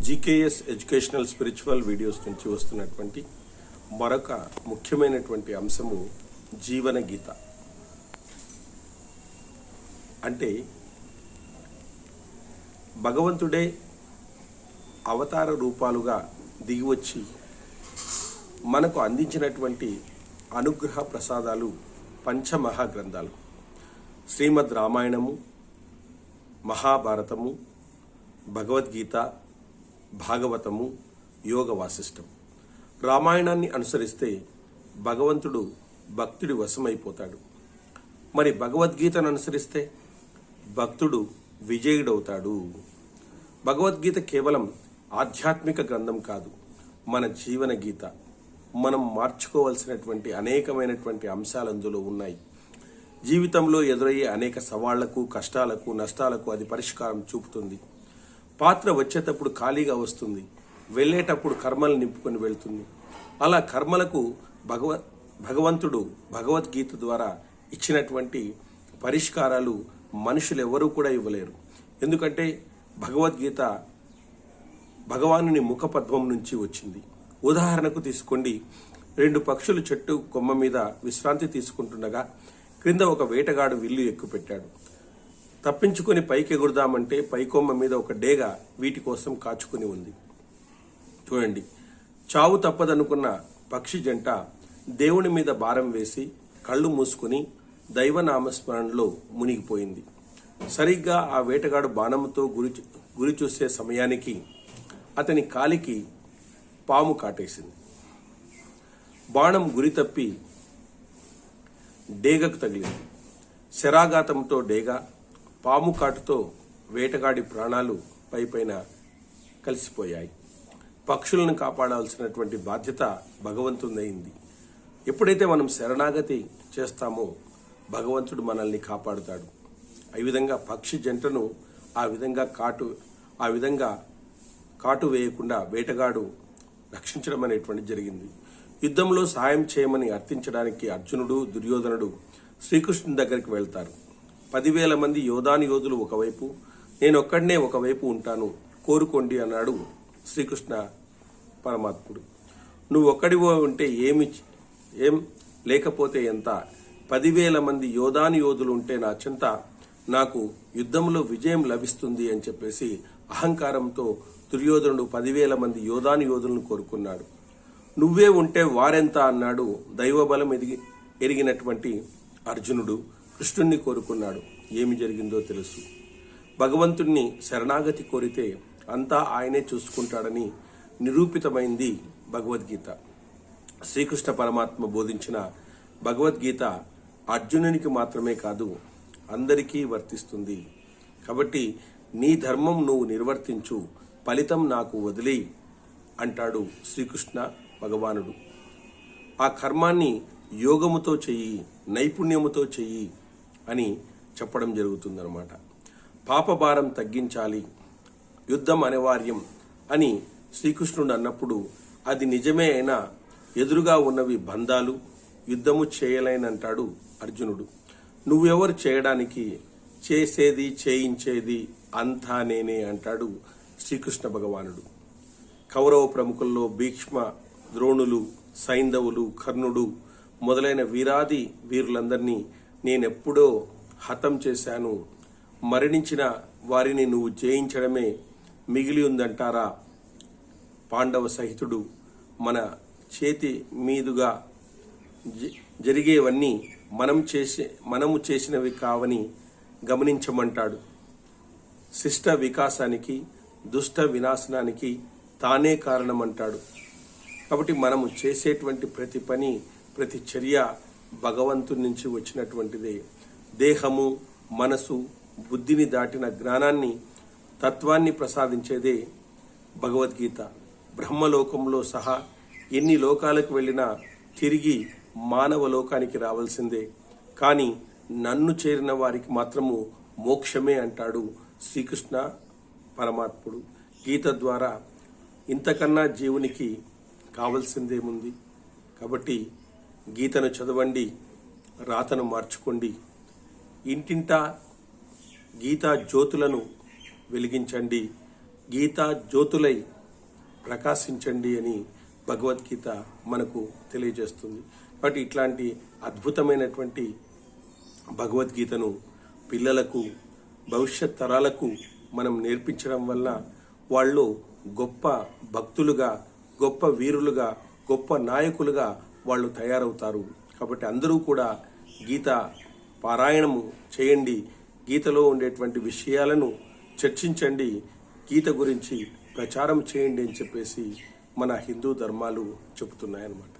GKS educational spiritual videos నుంచి వస్తున్నటువంటి మరొక ముఖ్యమైనటువంటి అంశము జీవన గీత. అంటే భగవంతుడే అవతార రూపాలుగా దిగివచ్చి మనకు అందించినటువంటి అనుగ్రహ ప్రసాదాలు పంచమహాగ్రంథాలు. శ్రీమద్ రామాయణము, మహాభారతము, భగవద్గీత, భాగవతము, యోగ వాసిష్టం. రామాయణాన్ని అనుసరిస్తే భగవంతుడు భక్తుడి వశమైపోతాడు. మరి భగవద్గీతను అనుసరిస్తే భక్తుడు విజయుడవుతాడు. భగవద్గీత కేవలం ఆధ్యాత్మిక గ్రంథం కాదు, మన జీవన గీత. మనం మార్చుకోవాల్సినటువంటి అనేకమైనటువంటి అంశాలు అందులో ఉన్నాయి. జీవితంలో ఎదురయ్యే అనేక సవాళ్లకు, కష్టాలకు, నష్టాలకు అది పరిష్కారం చూపుతుంది. పాత్ర వచ్చేటప్పుడు ఖాళీగా వస్తుంది, వెళ్ళేటప్పుడు కర్మలు నింపుకొని వెళ్తుంది. అలా కర్మలకు భగవంతుడు భగవద్గీత ద్వారా ఇచ్చినటువంటి పరిష్కారాలు మనుషులు ఎవరూ కూడా ఇవ్వలేరు. ఎందుకంటే భగవద్గీత భగవానుని ముఖపద్మం నుంచి వచ్చింది. ఉదాహరణకు తీసుకోండి, 2 పక్షులు చెట్టు కొమ్మ మీద విశ్రాంతి తీసుకుంటుండగా క్రింద ఒక వేటగాడు విల్లు ఎక్కుపెట్టాడు. తప్పించుకొని పైకి ఎగురుదామంటే పైకొమ్మ మీద ఒక డేగ వీటి కోసం కాచుకుని ఉంది. చూడండి, చావు తప్పదనుకున్న పక్షి జంట దేవుని మీద భారం వేసి కళ్ళు మూసుకుని దైవనామస్మరణలో మునిగిపోయింది. సరిగ్గా ఆ వేటగాడు బాణంతో గురి చూసే సమయానికి అతని కాలికి పాము కాటేసింది. బాణం గురి తప్పి డేగకు తగిలింది. శరాఘాతంతో డేగ, పాము కాటుతో వేటగాడి ప్రాణాలు పైపైన కలిసిపోయాయి. పక్షులను కాపాడాల్సినటువంటి బాధ్యత భగవంతుడైంది. ఎప్పుడైతే మనం శరణాగతి చేస్తామో భగవంతుడు మనల్ని కాపాడుతాడు. ఈ విధంగా పక్షి జంటను ఆ విధంగా కాటు వేయకుండా వేటగాడు రక్షించడం అనేటువంటి జరిగింది. యుద్ధంలో సహాయం చేయమని అర్థించడానికి అర్జునుడు, దుర్యోధనుడు శ్రీకృష్ణుని దగ్గరికి వెళ్తారు. 10,000 మంది యోధులు ఒకవైపు, నేనొక్కడనే ఒకవైపు ఉంటాను, కోరుకోండి అన్నాడు శ్రీకృష్ణ పరమాత్ముడు. నువ్వు ఒక్కడివో ఉంటే ఏం లేకపోతే ఎంత, 10,000 మంది యోధులు ఉంటే నా చెంత నాకు యుద్ధంలో విజయం లభిస్తుంది అని చెప్పేసి అహంకారంతో దుర్యోధనుడు 10,000 మంది యోధులను కోరుకున్నాడు. నువ్వే ఉంటే వారెంత అన్నాడు దైవబలం ఎరిగినటువంటి అర్జునుడు. కృష్ణుణ్ణి కోరుకున్నాడు. ఏమి జరిగిందో తెలుసు. భగవంతుణ్ణి శరణాగతి కోరితే అంతా ఆయనే చూసుకుంటాడని నిరూపితమైంది భగవద్గీత. శ్రీకృష్ణ పరమాత్మ బోధించిన భగవద్గీత అర్జునునికి మాత్రమే కాదు, అందరికీ వర్తిస్తుంది. కాబట్టి నీ ధర్మం నువ్వు నిర్వర్తించు, ఫలితం నాకు వదిలేయి అంటాడు శ్రీకృష్ణ భగవానుడు. ఆ కర్మాన్ని యోగముతో చెయ్యి, నైపుణ్యముతో చెయ్యి అని చెప్పడం జరుగుతుందన్నమాట. పాపభారం తగ్గించాలి, యుద్ధం అనివార్యం అని శ్రీకృష్ణుడు అన్నప్పుడు అది నిజమే అయినా ఎదురుగా ఉన్నవి బంధాలు, యుద్ధము చేయలేనంటాడు అర్జునుడు. నువ్వెవరు చేయడానికి, చేసేది చేయించేది అంతా నేనే అంటాడు శ్రీకృష్ణ భగవానుడు. కౌరవ ప్రముఖుల్లో భీష్మ, ద్రోణులు, సైంధవులు, కర్ణుడు మొదలైన వీరాది వీరులందరినీ నేనెప్పుడో హతం చేశాను, మరణించిన వారిని నువ్వు జయించడమే మిగిలి ఉందంటారా? పాండవ సహితుడు మన మీదుగా జరిగేవన్నీ మనము చేసినవి కావని గమనించమంటాడు. శిష్ట వికాసానికి, దుష్ట వినాశనానికి తానే కారణమంటాడు. కాబట్టి మనము చేసేటువంటి ప్రతి పని, ప్రతి చర్య భగవంతుడి నుంచి వచ్చినటువంటిదే. దేహము, మనసు, బుద్ధిని దాటిన జ్ఞానాన్ని, తత్వాన్ని ప్రసాదించేదే భగవద్గీత. బ్రహ్మలోకంలో సహా ఎన్ని లోకాలకు వెళ్ళినా తిరిగి మానవ లోకానికి రావాల్సిందే. కానీ నన్ను చేరిన వారికి మాత్రము మోక్షమే అంటాడు శ్రీకృష్ణ పరమాత్ముడు. గీత ద్వారా ఇంతకన్నా జీవునికి కావలసిందేముంది? కాబట్టి గీతను చదవండి, రాతను మార్చుకోండి. ఇంటింటా గీతా జ్యోతులను వెలిగించండి. గీతా జ్యోతులై ప్రకాశించండి అని భగవద్గీత మనకు తెలియజేస్తుంది. కాబట్టి ఇట్లాంటి అద్భుతమైనటువంటి భగవద్గీతను పిల్లలకు, భవిష్యత్ తరాలకు మనం నేర్పించడం వల్ల వాళ్ళు గొప్ప భక్తులుగా, గొప్ప వీరులుగా, గొప్ప నాయకులుగా వాళ్ళు తయారవుతారు. కాబట్టి అందరూ కూడా గీత పారాయణము చేయండి, గీతలో ఉండేటువంటి విషయాలను చర్చించండి, గీత గురించి ప్రచారం చేయండి అని చెప్పేసి మన హిందూ ధర్మాలు చెబుతున్నాయన్నమాట.